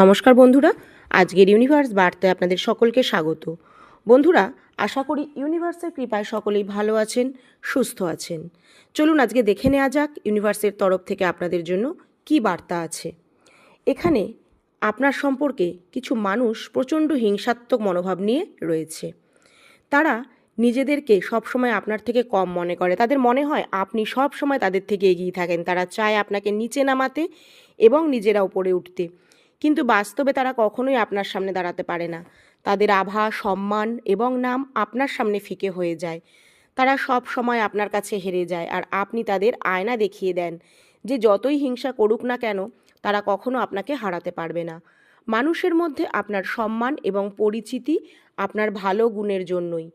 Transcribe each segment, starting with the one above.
নমস্কার বন্ধুরা, আজকের ইউনিভার্স বার্তায় আপনাদের সকলকে স্বাগত। বন্ধুরা, আশা করি ইউনিভার্সের কৃপায় সকলেই ভালো আছেন, সুস্থ আছেন। চলুন আজকে দেখে নেওয়া যাক ইউনিভার্সের তরফ থেকে আপনাদের জন্য কি বার্তা আছে। এখানে আপনার সম্পর্কে কিছু মানুষ প্রচণ্ড হিংসাত্মক মনোভাব নিয়ে রয়েছে। তারা নিজেদেরকে সবসময় আপনার থেকে কম মনে করে। তাদের মনে হয় আপনি সব সময় তাদের থেকে এগিয়ে থাকেন। তারা চায় আপনাকে নিচে নামাতে এবং নিজেরা উপরে উঠতে, কিন্তু বাস্তবে তারা কখনোই আপনার সামনে দাঁড়াতে পারে না। তাদের আভা, সম্মান এবং নাম আপনার সামনে ফিকে হয়ে যায়। তারা সব সময় আপনার কাছে হেরে যায়, আর আপনি তাদের আয়না দেখিয়ে দেন যে যতই হিংসা করুক না কেন তারা কখনো আপনাকে হারাতে পারবে না। মানুষের মধ্যে আপনার সম্মান এবং পরিচিতি আপনার ভালো গুণের জন্যই।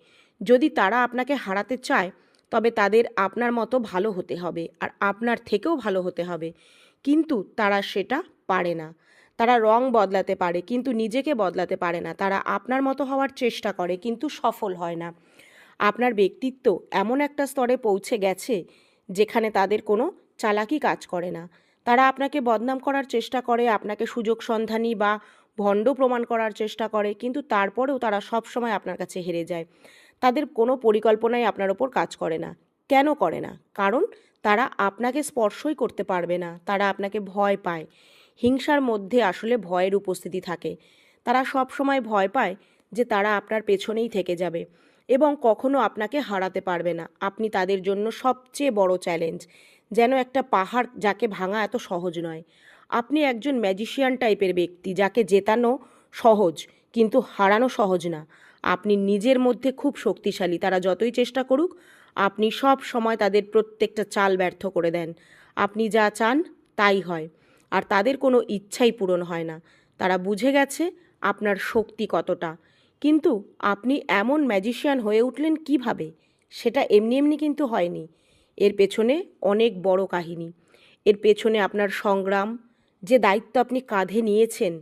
যদি তারা আপনাকে হারাতে চায় তবে তাদের আপনার মতো ভালো হতে হবে আর আপনার থেকেও ভালো হতে হবে, কিন্তু তারা সেটা পারে না। তারা রং বদলাতে পারে কিন্তু নিজেকে বদলাতে পারে না। তারা আপনার মতো হওয়ার চেষ্টা করে কিন্তু সফল হয় না। আপনার ব্যক্তিত্ব এমন একটা স্তরে পৌঁছে গেছে যেখানে তাদের কোনো চালাকি কাজ করে না। তারা আপনাকে বদনাম করার চেষ্টা করে, আপনাকে সুযোগ সন্ধানী বা ভণ্ড প্রমাণ করার চেষ্টা করে, কিন্তু তারপরেও তারা সব সময় আপনার কাছে হেরে যায়। তাদের কোনো পরিকল্পনাই আপনার ওপর কাজ করে না। কেন করে না? কারণ তারা আপনাকে স্পর্শই করতে পারবে না। তারা আপনাকে ভয় পায়। হিংসার মধ্যে আসলে ভয়ের উপস্থিতি থাকে। তারা সব সময় ভয় পায় যে তারা আপনার পেছনেই থেকে যাবে এবং কখনো আপনাকে হারাতে পারবে না। আপনি তাদের জন্য সবচেয়ে বড় চ্যালেঞ্জ, যেন একটা পাহাড় যাকে ভাঙা এত সহজ নয়। আপনি একজন ম্যাজিশিয়ান টাইপের ব্যক্তি, যাকে জেতানো সহজ কিন্তু হারানো সহজ না। আপনি নিজের মধ্যে খুব শক্তিশালী। তারা যতই চেষ্টা করুক আপনি সব সময় তাদের প্রত্যেকটা চাল ব্যর্থ করে দেন। আপনি যা চান তাই হয়, আর তাদের কোনো ইচ্ছাই পূরণ হয় না। তারা বুঝে গেছে আপনার শক্তি কতটা, কিন্তু আপনি এমন ম্যাজিশিয়ান হয়ে উঠলেন কিভাবে? সেটা এমনি এমনি কিন্তু হয়নি। এর পেছনে অনেক বড় কাহিনী। এর পেছনে আপনার সংগ্রাম, যে দায়িত্ব আপনি কাঁধে নিয়েছেন।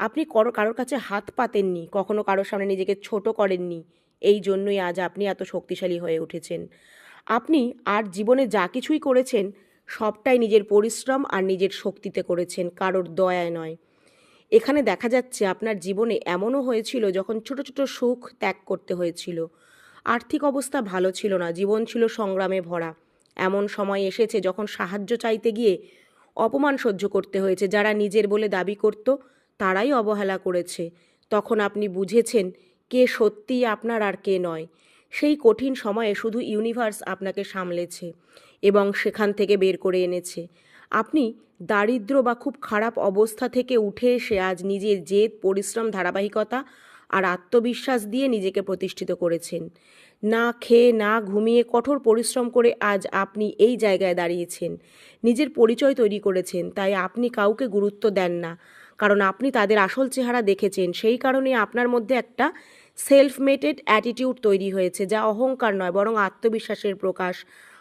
আপনি কারোর কাছে হাত পাতেননি, কখনো কারোর সামনে নিজেকে ছোট করেননি। এই জন্যই আজ আপনি এত শক্তিশালী হয়ে উঠেছেন। আপনি আর জীবনে যা কিছুই করেছেন সবটাই নিজের পরিশ্রম আর নিজের শক্তিতে করেছেন, কারোর দয়ায় নয়। এখানে দেখা যাচ্ছে আপনার জীবনে এমনও হয়েছিল যখন ছোট ছোট সুখ ত্যাগ করতে হয়েছিল। আর্থিক অবস্থা ভালো ছিল না, জীবন ছিল সংগ্রামে ভরা। এমন সময় এসেছে যখন সাহায্য চাইতে গিয়ে অপমান সহ্য করতে হয়েছে। যারা নিজের বলে দাবি করত তারাই অবহেলা করেছে। তখন আপনি বুঝেছেন কে সত্যিই আপনার আর কে নয়। সেই কঠিন সময়ে শুধু ইউনিভার্স আপনাকে সামলেছে এবং সেখান থেকে বের করে এনেছে। আপনি দারিদ্র বা খুব খারাপ অবস্থা থেকে উঠে এসে আজ নিজের জেদ, পরিশ্রম, ধারাবাহিকতা আর আত্মবিশ্বাস দিয়ে নিজেকে প্রতিষ্ঠিত করেছেন। না খেয়ে না ঘুমিয়ে কঠোর পরিশ্রম করে আজ আপনি এই জায়গায় দাঁড়িয়েছেন। নিজের পরিচয় তৈরি করেছেন, তাই আপনি কাউকে গুরুত্ব দেন না, কারণ আপনি তাদের আসল চেহারা দেখেছেন। সেই কারণে আপনার মধ্যে একটা সেলফ মেডেড অ্যাটিটিউড তৈরি হয়েছে, যা অহংকার নয় বরং আত্মবিশ্বাসের প্রকাশ।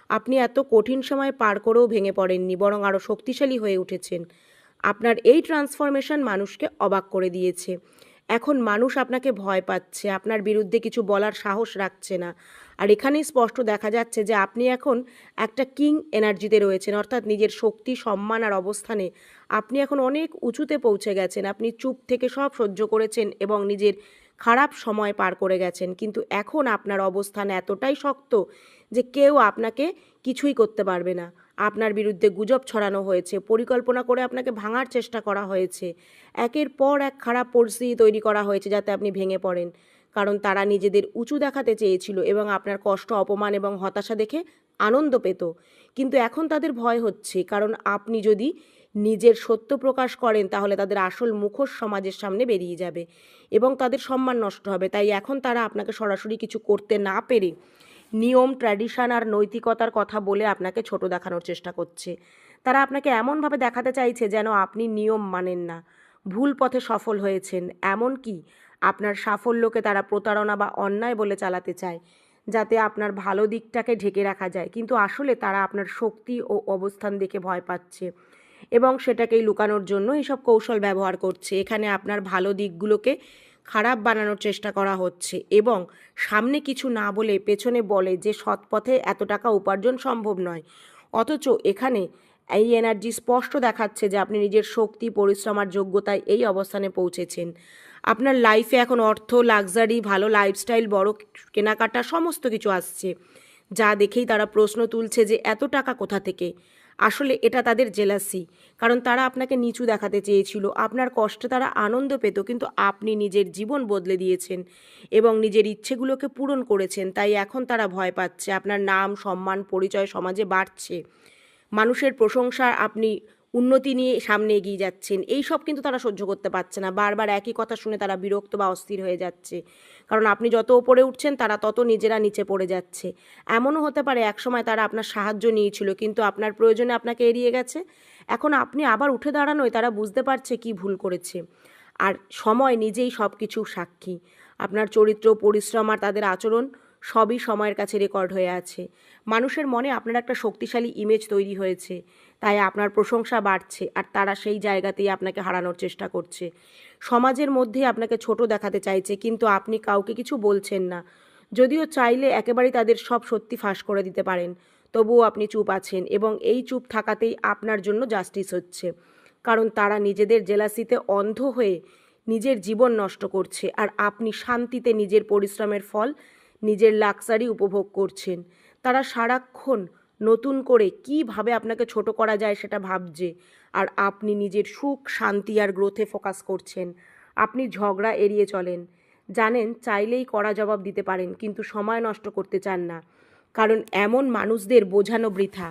আপনি এত কঠিন সময় পার করেও ভেঙে পড়েননি, বরং আরও শক্তিশালী হয়ে উঠেছেন। আপনার এই ট্রান্সফরমেশন মানুষকে অবাক করে দিয়েছে। এখন মানুষ আপনাকে ভয় পাচ্ছে, আপনার বিরুদ্ধে কিছু বলার সাহস রাখছে না। আর এখানেই স্পষ্ট দেখা যাচ্ছে যে আপনি এখন একটা কিং এনার্জিতে রয়েছেন, অর্থাৎ নিজের শক্তি, সম্মান আর অবস্থানে আপনি এখন অনেক উঁচুতে পৌঁছে গেছেন। আপনি চুপ থেকে সব সহ্য করেছেন এবং নিজের খারাপ সময় পার করে গেছেন, কিন্তু এখন আপনার অবস্থান এতটাই শক্ত যে কেউ আপনাকে কিছুই করতে পারবে না। আপনার বিরুদ্ধে গুজব ছড়ানো হয়েছে, পরিকল্পনা করে আপনাকে ভাঙার চেষ্টা করা হয়েছে, একের পর এক খারাপ পরিস্থিতি তৈরি করা হয়েছে যাতে আপনি ভেঙে পড়েন, কারণ তারা নিজেদের উঁচু দেখাতে চেয়েছিল এবং আপনার কষ্ট, অপমান এবং হতাশা দেখে আনন্দ পেত। কিন্তু এখন তাদের ভয় হচ্ছে, কারণ আপনি যদি নিজের সত্য প্রকাশ করেন তাহলে তাদের আসল মুখোশ সমাজের সামনে বেরিয়ে যাবে এবং তাদের সম্মান নষ্ট হবে। তাই এখন তারা আপনাকে সরাসরি কিছু করতে না পেরে নিয়ম, ট্র্যাডিশন আর নৈতিকতার কথা বলে আপনাকে ছোট দেখানোর চেষ্টা করছে। তারা আপনাকে এমনভাবে দেখাতে চাইছে যেন আপনি নিয়ম মানেন না, ভুল পথে সফল হয়েছেন। এমনকি আপনার সাফল্যকে তারা প্রতারণা বা অন্যায় বলে চালাতে চায়, যাতে আপনার ভালো দিকটাকে ঢেকে রাখা যায়। কিন্তু আসলে তারা আপনার শক্তি ও অবস্থান দেখে ভয় পাচ্ছে এবং সেটাকেই লুকানোর জন্য এইসব কৌশল ব্যবহার করছে। এখানে আপনার ভালো দিকগুলোকে খারাপ বানানোর চেষ্টা করা হচ্ছে এবং সামনে কিছু না বলে পেছনে বলে যে সৎ পথে এত টাকা উপার্জন সম্ভব নয়। অথচ এখানে এই এনার্জি স্পষ্ট দেখাচ্ছে যে আপনি নিজের শক্তি, পরিশ্রম আর যোগ্যতায় এই অবস্থানে পৌঁছেছেন। আপনার লাইফে এখন অর্থ, লাক্সারি, ভালো লাইফস্টাইল, বড় কেনাকাটা সমস্ত কিছু আসছে, যা দেখেই তারা প্রশ্ন তুলছে যে এত টাকা কোথা থেকে। আসলে এটা তাদের জেলাসি, কারণ তারা আপনাকে নিচু দেখাতে চেয়েছিল। আপনার কষ্টে তারা আনন্দ পেত, কিন্তু আপনি নিজের জীবন বদলে দিয়েছেন এবং নিজের ইচ্ছেগুলোকে পূরণ করেছেন। তাই এখন তারা ভয় পাচ্ছে। আপনার নাম, সম্মান, পরিচয় সমাজে বাড়ছে, মানুষের প্রশংসা, আপনি উন্নতি নিয়ে সামনে এগিয়ে যাচ্ছেন, এই সব কিন্তু তারা সহ্য করতে পারছে না। বারবার একই কথা শুনে তারা বিরক্ত বা অস্থির হয়ে যাচ্ছে, কারণ আপনি যত ওপরে উঠছেন তারা তত নিজেরা নিচে পড়ে যাচ্ছে। এমনও হতে পারে একসময় তারা আপনার সাহায্য নিয়েছিল, কিন্তু আপনার প্রয়োজনে আপনাকে এড়িয়ে গেছে। এখন আপনি আবার উঠে দাঁড়ানোয় তারা বুঝতে পারছে কি ভুল করেছে। আর সময় নিজেই সব কিছু সাক্ষী। আপনার চরিত্র, পরিশ্রম আর তাদের আচরণ সবই সময়ের কাছে রেকর্ড হয়ে আছে। মানুষের মনে আপনার একটা শক্তিশালী ইমেজ তৈরি হয়েছে, তাই আপনার প্রশংসা বাড়ছে আর তারা সেই জায়গাতেই আপনাকে হারানোর চেষ্টা করছে। সমাজের মধ্যে আপনাকে ছোট দেখাতে চাইছে, কিন্তু আপনি কাউকে কিছু বলছেন না। যদিও চাইলে একেবারেই তাদের সব সত্যি ফাঁস করে দিতে পারেন, তবুও আপনি চুপ আছেন এবং এই চুপ থাকাতেই আপনার জন্য জাস্টিস হচ্ছে। কারণ তারা নিজেদের জেলাসিতে অন্ধ হয়ে নিজের জীবন নষ্ট করছে, আর আপনি শান্তিতে নিজের পরিশ্রমের ফল, নিজের লাক্সারি উপভোগ করছেন। তারা সারাক্ষণ নতুন করে কীভাবে আপনাকে ছোট করা যায় সেটা ভাবছে, আর আপনি নিজের সুখ, শান্তি আর গ্রোথে ফোকাস করছেন। আপনি ঝগড়া এড়িয়ে চলেন, জানেন চাইলেই কড়া জবাব দিতে পারেন, কিন্তু সময় নষ্ট করতে চান না, কারণ এমন মানুষদের বোঝানো বৃথা।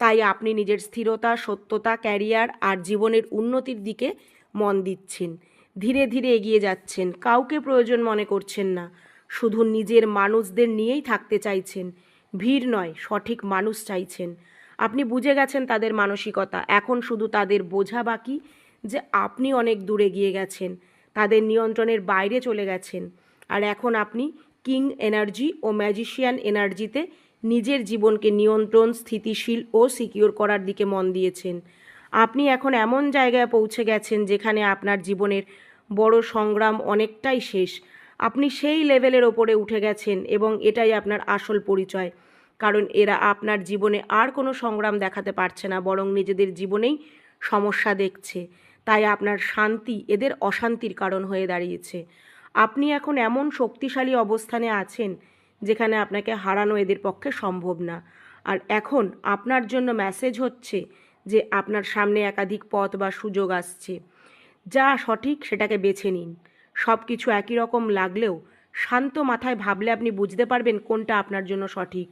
তাই আপনি নিজের স্থিরতা, সত্যতা, ক্যারিয়ার আর জীবনের উন্নতির দিকে মন দিচ্ছেন। ধীরে ধীরে এগিয়ে যাচ্ছেন, কাউকে প্রয়োজন মনে করছেন না, শুধু নিজের মানুষদের নিয়েই থাকতে চাইছেন। ভিড় নয়, সঠিক মানুষ চাইছেন। আপনি বুঝে গেছেন তাদের মানসিকতা, এখন শুধু তাদের বোঝা বাকি যে আপনি অনেক দূরে গিয়ে গেছেন, তাদের নিয়ন্ত্রণের বাইরে চলে গেছেন। আর এখন আপনি কিং এনার্জি ও ম্যাজিশিয়ান এনার্জিতে নিজের জীবনকে নিয়ন্ত্রণ, স্থিতিশীল ও সিকিউর করার দিকে মন দিয়েছেন। আপনি এখন এমন জায়গায় পৌঁছে গেছেন যেখানে আপনার জীবনের বড় সংগ্রাম অনেকটাই শেষ। আপনি সেই লেভেলের ওপরে উঠে গেছেন এবং এটাই আপনার আসল পরিচয়, কারণ এরা আপনার জীবনে আর কোনো সংগ্রাম দেখাতে পারছে না, বরং নিজেদের জীবনেই সমস্যা দেখছে। তাই আপনার শান্তি এদের অশান্তির কারণ হয়ে দাঁড়িয়েছে। আপনি এখন এমন শক্তিশালী অবস্থানে আছেন যেখানে আপনাকে হারানো এদের পক্ষে সম্ভব না। আর এখন আপনার জন্য মেসেজ হচ্ছে যে আপনার সামনে একাধিক পথ বা সুযোগ আসছে। যা সঠিক সেটাকে বেছে নিন। সব কিছু একই রকম লাগলেও শান্ত মাথায় ভাবলে আপনি বুঝতে পারবেন কোনটা আপনার জন্য সঠিক।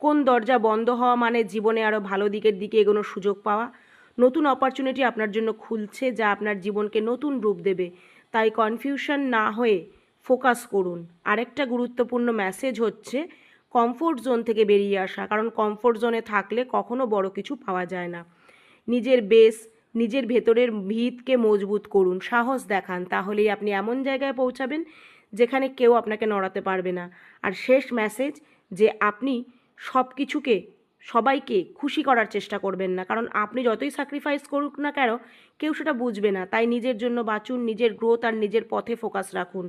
কোন দরজা বন্ধ হওয়া মানে জীবনে আরও ভালো দিকের দিকে এগোনোর সুযোগ পাওয়া। নতুন অপরচুনিটি আপনার জন্য খুলছে, যা আপনার জীবনকে নতুন রূপ দেবে। তাই কনফিউশন না হয়ে ফোকাস করুন। আরেকটা গুরুত্বপূর্ণ মেসেজ হচ্ছে কমফোর্ট জোন থেকে বেরিয়ে আসা, কারণ কমফোর্ট জোনে থাকলে কখনো বড় কিছু পাওয়া যায় না। নিজের বেস, নিজের ভেতরের ভিতকে মজবুত করুন, সাহস দেখান, তাহলেই আপনি এমন জায়গায় পৌঁছাবেন যেখানে কেউ আপনাকে নড়াতে পারবে না। আর শেষ মেসেজ যে আপনি সব কিছুকে, সবাইকে খুশি করার চেষ্টা করবেন না, কারণ আপনি যতই স্যাক্রিফাইস করুক না কেন কেউ সেটা বুঝবে না। তাই নিজের জন্য বাঁচুন, নিজের গ্রোথ আর নিজের পথে ফোকাস রাখুন।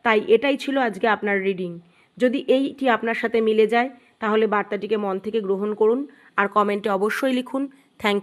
তাই এটাই ছিল আজকে আপনার রিডিং। যদি এইটি আপনার সাথে মিলে যায় তাহলে বার্তাটিকে মন থেকে গ্রহণ করুন আর কমেন্টে অবশ্যই লিখুন